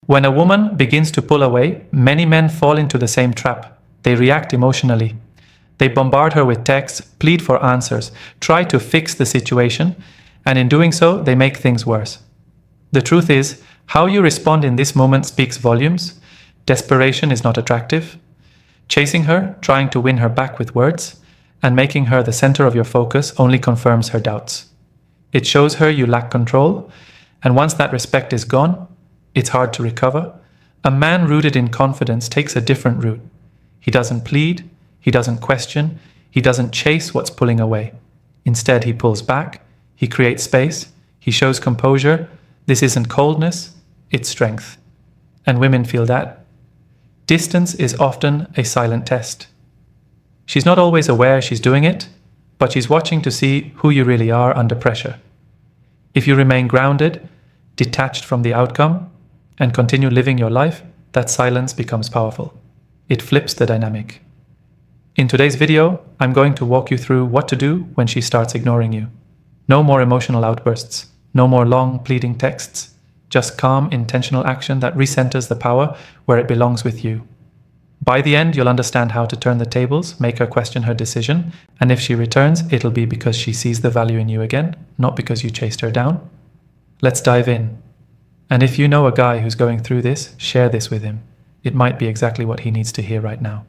When a woman begins to pull away, many men fall into the same trap. They react emotionally. They bombard her with texts, plead for answers, try to fix the situation, and in doing so, they make things worse. The truth is, how you respond in this moment speaks volumes. Desperation is not attractive. Chasing her, trying to win her back with words, and making her the center of your focus only confirms her doubts. It shows her you lack control, and once that respect is gone, it's hard to recover. A man rooted in confidence takes a different route. He doesn't plead, he doesn't question, he doesn't chase what's pulling away. Instead, he pulls back, he creates space, he shows composure. This isn't coldness, it's strength. And women feel that. Distance is often a silent test. She's not always aware she's doing it, but she's watching to see who you really are under pressure. If you remain grounded, detached from the outcome, and continue living your life, that silence becomes powerful. It flips the dynamic. In today's video, I'm going to walk you through what to do when she starts ignoring you. No more emotional outbursts, no more long pleading texts, just calm, intentional action that recenters the power where it belongs with you. By the end, you'll understand how to turn the tables, make her question her decision, and if she returns, it'll be because she sees the value in you again, not because you chased her down. Let's dive in. And if you know a guy who's going through this, share this with him. It might be exactly what he needs to hear right now.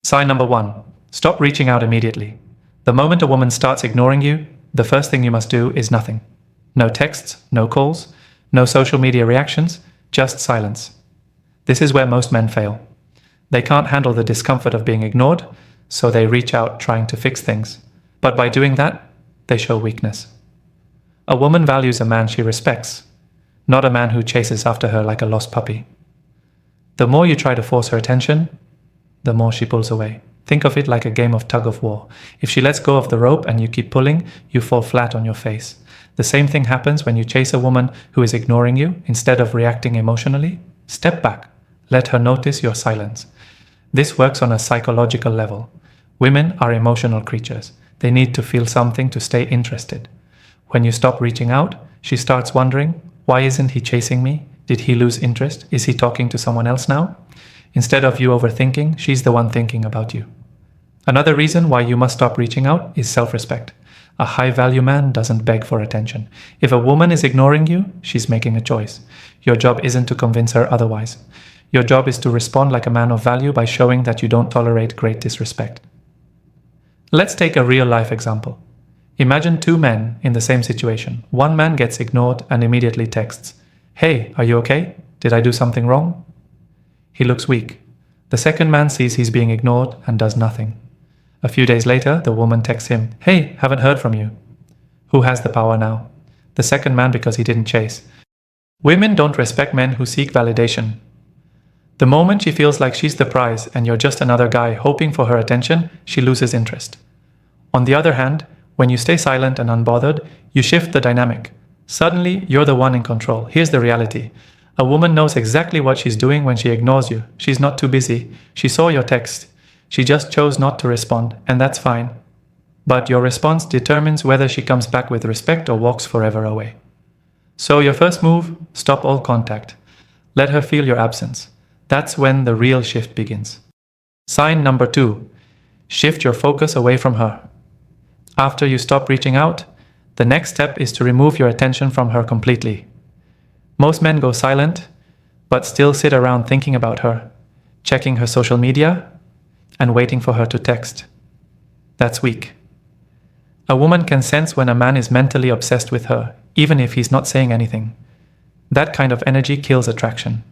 Sign number 1. Stop reaching out immediately. The moment a woman starts ignoring you, the first thing you must do is nothing. No texts, no calls, no social media reactions, just silence. This is where most men fail. They can't handle the discomfort of being ignored, so they reach out trying to fix things. But by doing that, they show weakness. A woman values a man she respects, not a man who chases after her like a lost puppy. The more you try to force her attention, the more she pulls away. Think of it like a game of tug-of-war. If she lets go of the rope and you keep pulling, you fall flat on your face. The same thing happens when you chase a woman who is ignoring you. Instead of reacting emotionally, step back. Let her notice your silence. This works on a psychological level. Women are emotional creatures. They need to feel something to stay interested. When you stop reaching out, she starts wondering, why isn't he chasing me? Did he lose interest? Is he talking to someone else now? Instead of you overthinking, she's the one thinking about you. Another reason why you must stop reaching out is self-respect. A high-value man doesn't beg for attention. If a woman is ignoring you, she's making a choice. Your job isn't to convince her otherwise. Your job is to respond like a man of value by showing that you don't tolerate great disrespect. Let's take a real-life example. Imagine 2 men in the same situation. One man gets ignored and immediately texts, "Hey, are you okay? Did I do something wrong?" He looks weak. The second man sees he's being ignored and does nothing. A few days later, the woman texts him, "Hey, haven't heard from you." Who has the power now? The second man, because he didn't chase. Women don't respect men who seek validation. The moment she feels like she's the prize and you're just another guy hoping for her attention, she loses interest. On the other hand, when you stay silent and unbothered, you shift the dynamic. Suddenly, you're the one in control. Here's the reality. A woman knows exactly what she's doing when she ignores you. She's not too busy. She saw your text. She just chose not to respond, and that's fine. But your response determines whether she comes back with respect or walks forever away. So your first move, stop all contact. Let her feel your absence. That's when the real shift begins. Sign number 2. Shift your focus away from her. After you stop reaching out, the next step is to remove your attention from her completely. Most men go silent, but still sit around thinking about her, checking her social media, and waiting for her to text. That's weak. A woman can sense when a man is mentally obsessed with her, even if he's not saying anything. That kind of energy kills attraction.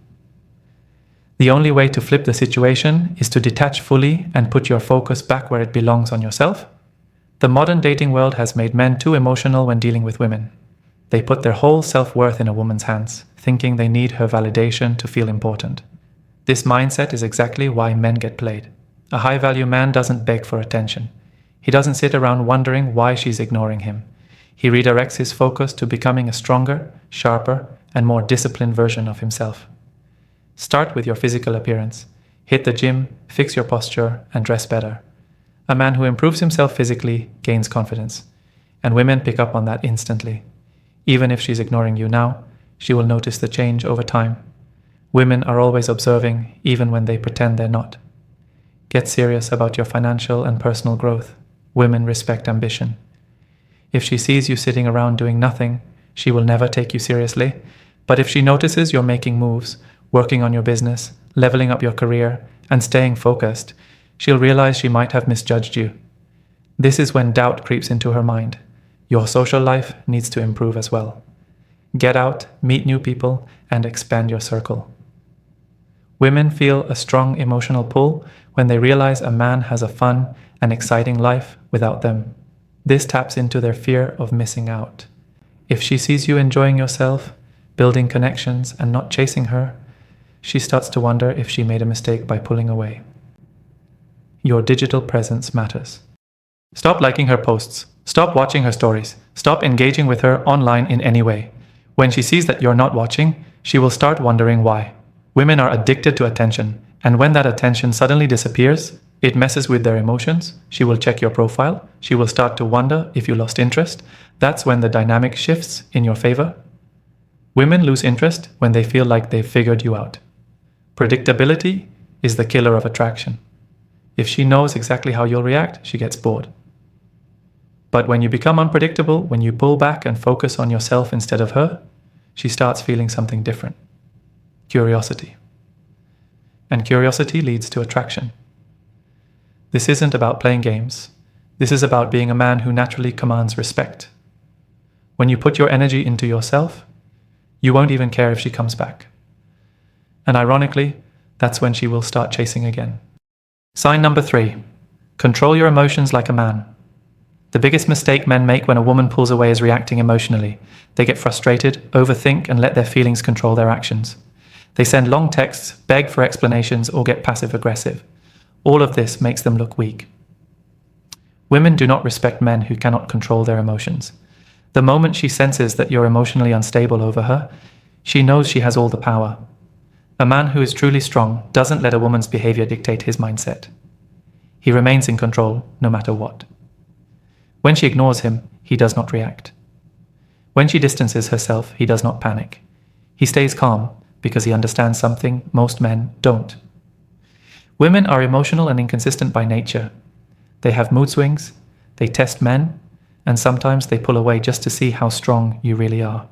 The only way to flip the situation is to detach fully and put your focus back where it belongs on yourself. The modern dating world has made men too emotional when dealing with women. They put their whole self-worth in a woman's hands, thinking they need her validation to feel important. This mindset is exactly why men get played. A high-value man doesn't beg for attention. He doesn't sit around wondering why she's ignoring him. He redirects his focus to becoming a stronger, sharper, and more disciplined version of himself. Start with your physical appearance. Hit the gym, fix your posture, and dress better. A man who improves himself physically gains confidence, and women pick up on that instantly. Even if she's ignoring you now, she will notice the change over time. Women are always observing, even when they pretend they're not. Get serious about your financial and personal growth. Women respect ambition. If she sees you sitting around doing nothing, she will never take you seriously. But if she notices you're making moves, working on your business, leveling up your career, and staying focused, she'll realize she might have misjudged you. This is when doubt creeps into her mind. Your social life needs to improve as well. Get out, meet new people, and expand your circle. Women feel a strong emotional pull when they realize a man has a fun and exciting life without them. This taps into their fear of missing out. If she sees you enjoying yourself, building connections, and not chasing her, she starts to wonder if she made a mistake by pulling away. Your digital presence matters. Stop liking her posts. Stop watching her stories. Stop engaging with her online in any way. When she sees that you're not watching, she will start wondering why. Women are addicted to attention, and when that attention suddenly disappears, it messes with their emotions. She will check your profile. She will start to wonder if you lost interest. That's when the dynamic shifts in your favor. Women lose interest when they feel like they've figured you out. Predictability is the killer of attraction. If she knows exactly how you'll react, she gets bored. But when you become unpredictable, when you pull back and focus on yourself instead of her, she starts feeling something different. Curiosity. And curiosity leads to attraction. This isn't about playing games. This is about being a man who naturally commands respect. When you put your energy into yourself, you won't even care if she comes back. And ironically, that's when she will start chasing again. Sign number 3. Control your emotions like a man. The biggest mistake men make when a woman pulls away is reacting emotionally. They get frustrated, overthink, and let their feelings control their actions. They send long texts, beg for explanations, or get passive-aggressive. All of this makes them look weak. Women do not respect men who cannot control their emotions. The moment she senses that you're emotionally unstable over her, she knows she has all the power. A man who is truly strong doesn't let a woman's behavior dictate his mindset. He remains in control no matter what. When she ignores him, he does not react. When she distances herself, he does not panic. He stays calm because he understands something most men don't. Women are emotional and inconsistent by nature. They have mood swings, they test men, and sometimes they pull away just to see how strong you really are.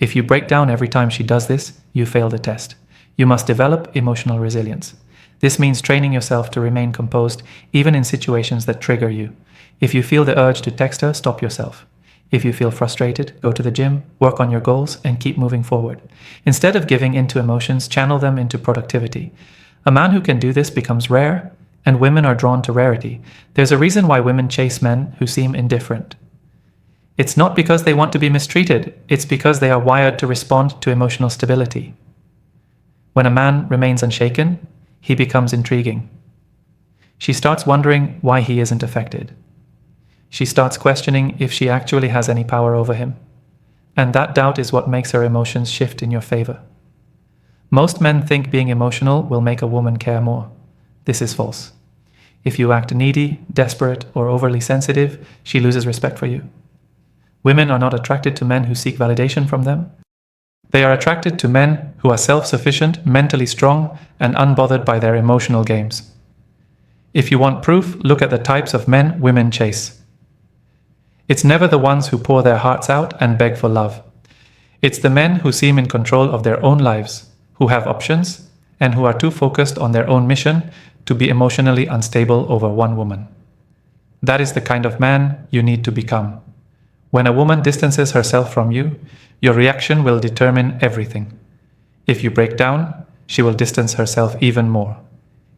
If you break down every time she does this, you fail the test. You must develop emotional resilience. This means training yourself to remain composed even in situations that trigger you. If you feel the urge to text her, stop yourself. If you feel frustrated, go to the gym, work on your goals, and keep moving forward. Instead of giving into emotions, channel them into productivity. A man who can do this becomes rare, and women are drawn to rarity. There's a reason why women chase men who seem indifferent. It's not because they want to be mistreated, it's because they are wired to respond to emotional stability. When a man remains unshaken, he becomes intriguing. She starts wondering why he isn't affected. She starts questioning if she actually has any power over him. And that doubt is what makes her emotions shift in your favor. Most men think being emotional will make a woman care more. This is false. If you act needy, desperate, or overly sensitive, she loses respect for you. Women are not attracted to men who seek validation from them. They are attracted to men who are self-sufficient, mentally strong, and unbothered by their emotional games. If you want proof, look at the types of men women chase. It's never the ones who pour their hearts out and beg for love. It's the men who seem in control of their own lives, who have options, and who are too focused on their own mission to be emotionally unstable over one woman. That is the kind of man you need to become. When a woman distances herself from you, your reaction will determine everything. If you break down, she will distance herself even more.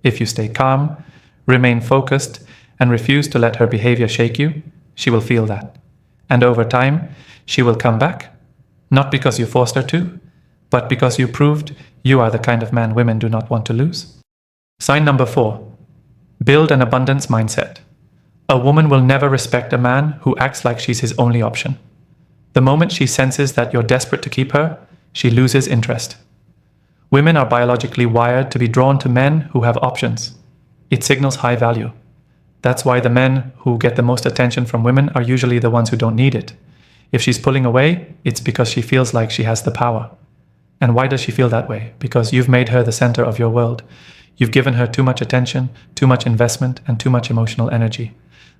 If you stay calm, remain focused, and refuse to let her behavior shake you, she will feel that. And over time, she will come back, not because you forced her to, but because you proved you are the kind of man women do not want to lose. Sign number 4. Build an abundance mindset. A woman will never respect a man who acts like she's his only option. The moment she senses that you're desperate to keep her, she loses interest. Women are biologically wired to be drawn to men who have options. It signals high value. That's why the men who get the most attention from women are usually the ones who don't need it. If she's pulling away, it's because she feels like she has the power. And why does she feel that way? Because you've made her the center of your world. You've given her too much attention, too much investment, and too much emotional energy.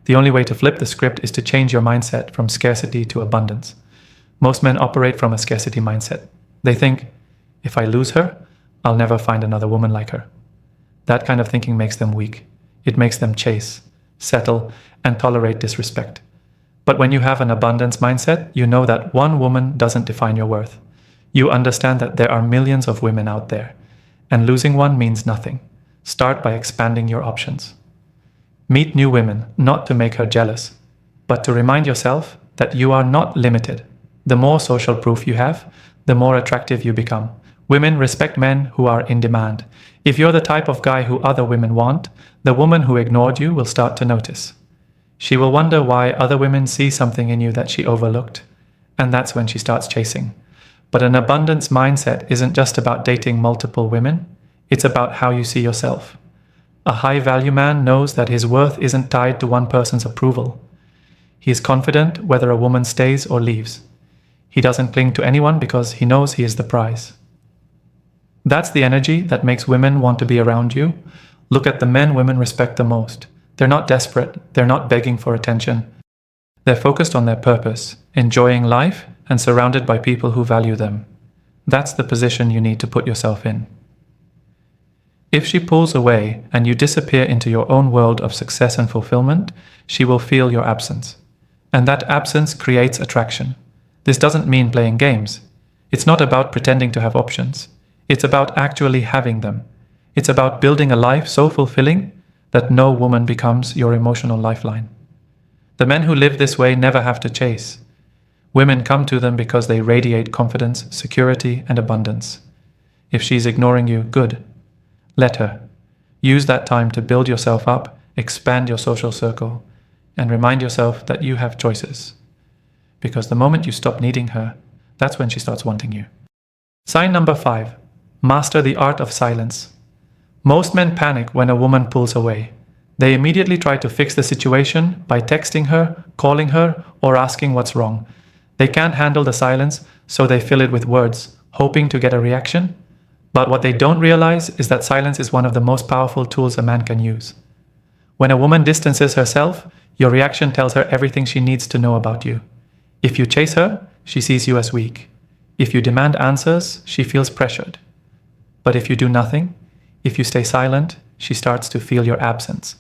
The only way to flip the script is to change your mindset from scarcity to abundance. Most men operate from a scarcity mindset. They think, if I lose her, I'll never find another woman like her. That kind of thinking makes them weak. It makes them chase, settle, and tolerate disrespect. But when you have an abundance mindset, you know that one woman doesn't define your worth. You understand that there are millions of women out there, and losing one means nothing. Start by expanding your options. Meet new women, not to make her jealous, but to remind yourself that you are not limited. The more social proof you have, the more attractive you become. Women respect men who are in demand. If you're the type of guy who other women want, the woman who ignored you will start to notice. She will wonder why other women see something in you that she overlooked, and that's when she starts chasing. But an abundance mindset isn't just about dating multiple women, it's about how you see yourself. A high-value man knows that his worth isn't tied to one person's approval. He is confident whether a woman stays or leaves. He doesn't cling to anyone because he knows he is the prize. That's the energy that makes women want to be around you. Look at the men women respect the most. They're not desperate, they're not begging for attention. They're focused on their purpose, enjoying life, and surrounded by people who value them. That's the position you need to put yourself in. If she pulls away and you disappear into your own world of success and fulfillment, she will feel your absence. And that absence creates attraction. This doesn't mean playing games. It's not about pretending to have options. It's about actually having them. It's about building a life so fulfilling that no woman becomes your emotional lifeline. The men who live this way never have to chase. Women come to them because they radiate confidence, security, and abundance. If she's ignoring you, good. Let her. Use that time to build yourself up, expand your social circle, and remind yourself that you have choices. Because the moment you stop needing her, that's when she starts wanting you. Sign number 5. Master the art of silence. Most men panic when a woman pulls away. They immediately try to fix the situation by texting her, calling her, or asking what's wrong. They can't handle the silence, so they fill it with words, hoping to get a reaction. But what they don't realize is that silence is one of the most powerful tools a man can use. When a woman distances herself, your reaction tells her everything she needs to know about you. If you chase her, she sees you as weak. If you demand answers, she feels pressured. But if you do nothing, if you stay silent, she starts to feel your absence.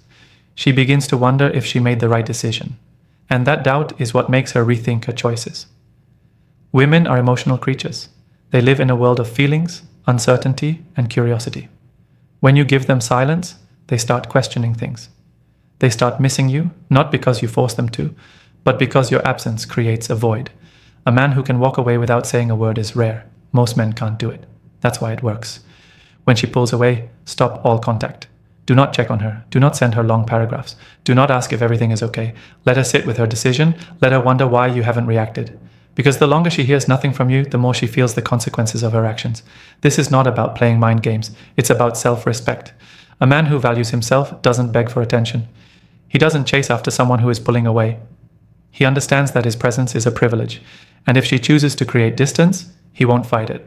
She begins to wonder if she made the right decision. And that doubt is what makes her rethink her choices. Women are emotional creatures. They live in a world of feelings, uncertainty, and curiosity. When you give them silence, they start questioning things. They start missing you, not because you force them to, but because your absence creates a void. A man who can walk away without saying a word is rare. Most men can't do it. That's why it works. When she pulls away, stop all contact. Do not check on her. Do not send her long paragraphs. Do not ask if everything is okay. Let her sit with her decision. Let her wonder why you haven't reacted. Because the longer she hears nothing from you, the more she feels the consequences of her actions. This is not about playing mind games. It's about self-respect. A man who values himself doesn't beg for attention. He doesn't chase after someone who is pulling away. He understands that his presence is a privilege, and if she chooses to create distance, he won't fight it.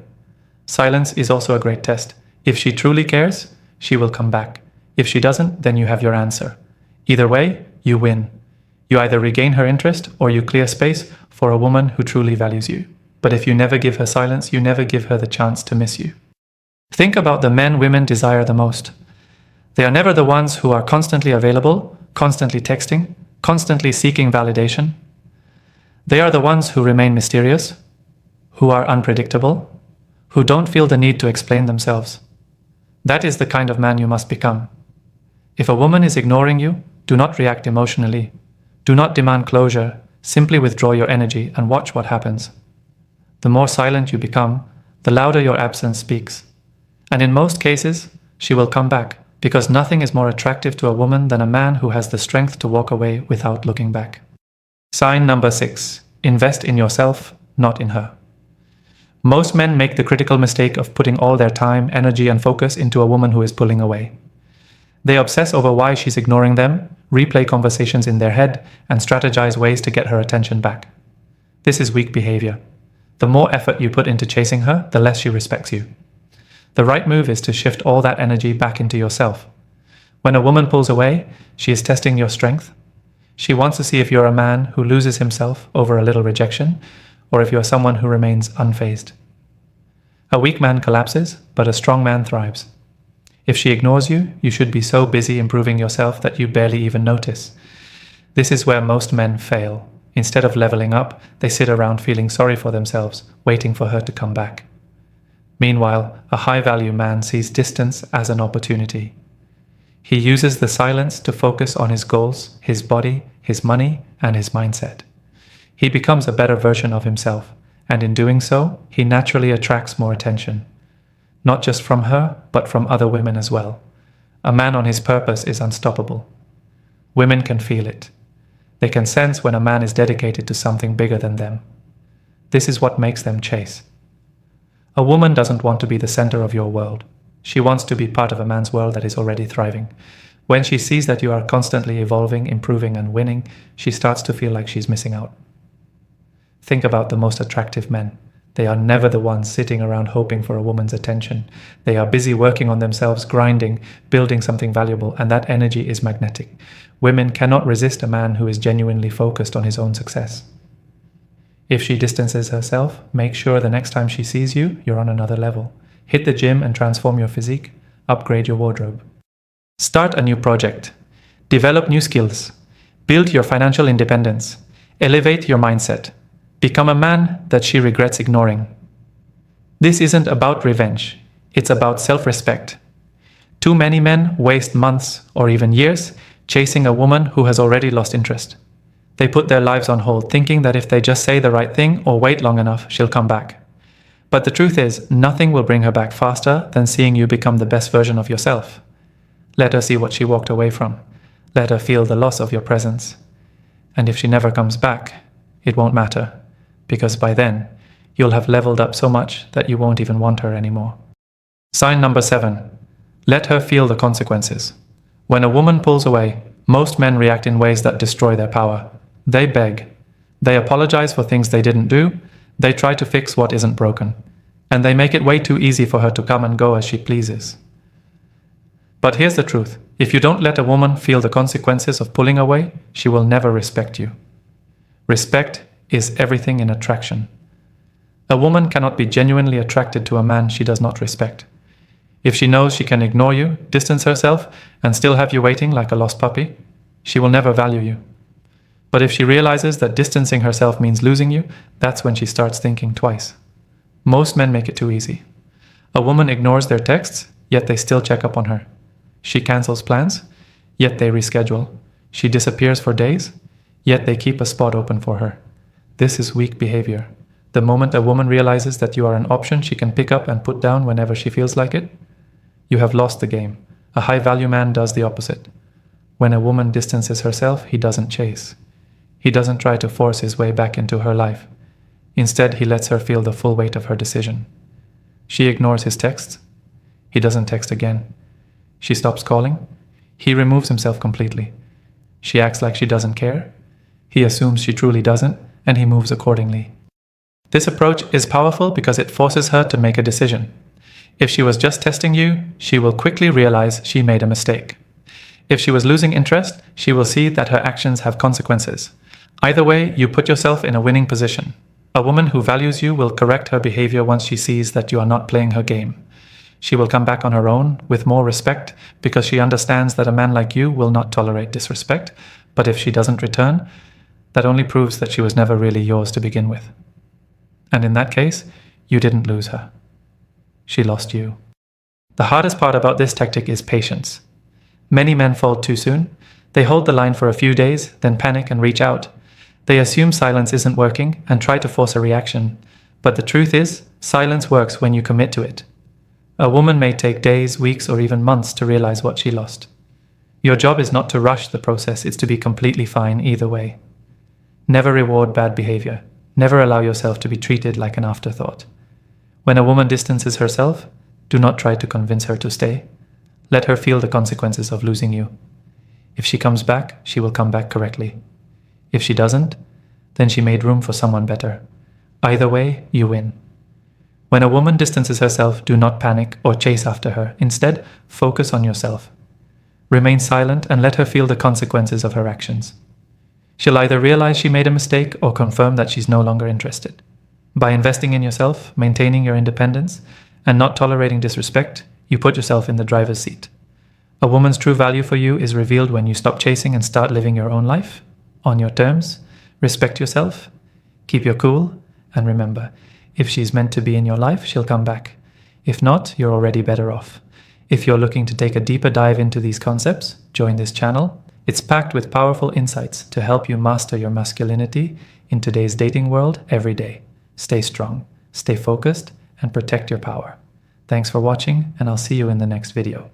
Silence is also a great test. If she truly cares, she will come back. If she doesn't, then you have your answer. Either way, you win. You either regain her interest or you clear space for a woman who truly values you. But if you never give her silence, you never give her the chance to miss you. Think about the men women desire the most. They are never the ones who are constantly available, constantly texting, constantly seeking validation. They are the ones who remain mysterious, who are unpredictable, who don't feel the need to explain themselves. That is the kind of man you must become. If a woman is ignoring you, do not react emotionally. Do not demand closure. Simply withdraw your energy and watch what happens. The more silent you become, the louder your absence speaks. And in most cases, she will come back, because nothing is more attractive to a woman than a man who has the strength to walk away without looking back. Sign number 6. Invest in yourself, not in her. Most men make the critical mistake of putting all their time, energy, and focus into a woman who is pulling away. They obsess over why she's ignoring them, replay conversations in their head, and strategize ways to get her attention back. This is weak behavior. The more effort you put into chasing her, the less she respects you. The right move is to shift all that energy back into yourself. When a woman pulls away, she is testing your strength. She wants to see if you're a man who loses himself over a little rejection, or if you're someone who remains unfazed. A weak man collapses, but a strong man thrives. If she ignores you, you should be so busy improving yourself that you barely even notice. This is where most men fail. Instead of leveling up, they sit around feeling sorry for themselves, waiting for her to come back. Meanwhile, a high-value man sees distance as an opportunity. He uses the silence to focus on his goals, his body, his money, and his mindset. He becomes a better version of himself, and in doing so, he naturally attracts more attention. Not just from her, but from other women as well. A man on his purpose is unstoppable. Women can feel it. They can sense when a man is dedicated to something bigger than them. This is what makes them chase. A woman doesn't want to be the center of your world. She wants to be part of a man's world that is already thriving. When she sees that you are constantly evolving, improving, and winning, she starts to feel like she's missing out. Think about the most attractive men. They are never the ones sitting around hoping for a woman's attention. They are busy working on themselves, grinding, building something valuable, and that energy is magnetic. Women cannot resist a man who is genuinely focused on his own success. If she distances herself, make sure the next time she sees you, you're on another level. Hit the gym and transform your physique. Upgrade your wardrobe. Start a new project. Develop new skills. Build your financial independence. Elevate your mindset. Become a man that she regrets ignoring. This isn't about revenge. It's about self-respect. Too many men waste months or even years chasing a woman who has already lost interest. They put their lives on hold, thinking that if they just say the right thing or wait long enough, she'll come back. But the truth is, nothing will bring her back faster than seeing you become the best version of yourself. Let her see what she walked away from. Let her feel the loss of your presence. And if she never comes back, it won't matter, because by then, you'll have leveled up so much that you won't even want her anymore. Sign number 7. Let her feel the consequences. When a woman pulls away, most men react in ways that destroy their power. They beg. They apologize for things they didn't do. They try to fix what isn't broken. And they make it way too easy for her to come and go as she pleases. But here's the truth. If you don't let a woman feel the consequences of pulling away, she will never respect you. Respect is everything in attraction. A woman cannot be genuinely attracted to a man she does not respect. If she knows she can ignore you, distance herself, and still have you waiting like a lost puppy, she will never value you. But if she realizes that distancing herself means losing you, that's when she starts thinking twice. Most men make it too easy. A woman ignores their texts, yet they still check up on her. She cancels plans, yet they reschedule. She disappears for days, yet they keep a spot open for her. This is weak behavior. The moment a woman realizes that you are an option she can pick up and put down whenever she feels like it, you have lost the game. A high-value man does the opposite. When a woman distances herself, he doesn't chase. He doesn't try to force his way back into her life. Instead, he lets her feel the full weight of her decision. She ignores his texts. He doesn't text again. She stops calling. He removes himself completely. She acts like she doesn't care. He assumes she truly doesn't, and he moves accordingly. This approach is powerful because it forces her to make a decision. If she was just testing you, she will quickly realize she made a mistake. If she was losing interest, she will see that her actions have consequences. Either way, you put yourself in a winning position. A woman who values you will correct her behavior once she sees that you are not playing her game. She will come back on her own with more respect because she understands that a man like you will not tolerate disrespect, but if she doesn't return, that only proves that she was never really yours to begin with. And in that case, you didn't lose her. She lost you. The hardest part about this tactic is patience. Many men fold too soon. They hold the line for a few days, then panic and reach out. They assume silence isn't working and try to force a reaction. But the truth is, silence works when you commit to it. A woman may take days, weeks, or even months to realize what she lost. Your job is not to rush the process, it's to be completely fine either way. Never reward bad behavior. Never allow yourself to be treated like an afterthought. When a woman distances herself, do not try to convince her to stay. Let her feel the consequences of losing you. If she comes back, she will come back correctly. If she doesn't, then she made room for someone better. Either way, you win. When a woman distances herself, do not panic or chase after her. Instead, focus on yourself. Remain silent and let her feel the consequences of her actions. She'll either realize she made a mistake or confirm that she's no longer interested. By investing in yourself, maintaining your independence, and not tolerating disrespect, you put yourself in the driver's seat. A woman's true value for you is revealed when you stop chasing and start living your own life, on your terms, respect yourself, keep your cool, and remember, if she's meant to be in your life, she'll come back. If not, you're already better off. If you're looking to take a deeper dive into these concepts, join this channel. It's packed with powerful insights to help you master your masculinity in today's dating world every day. Stay strong, stay focused, and protect your power. Thanks for watching, and I'll see you in the next video.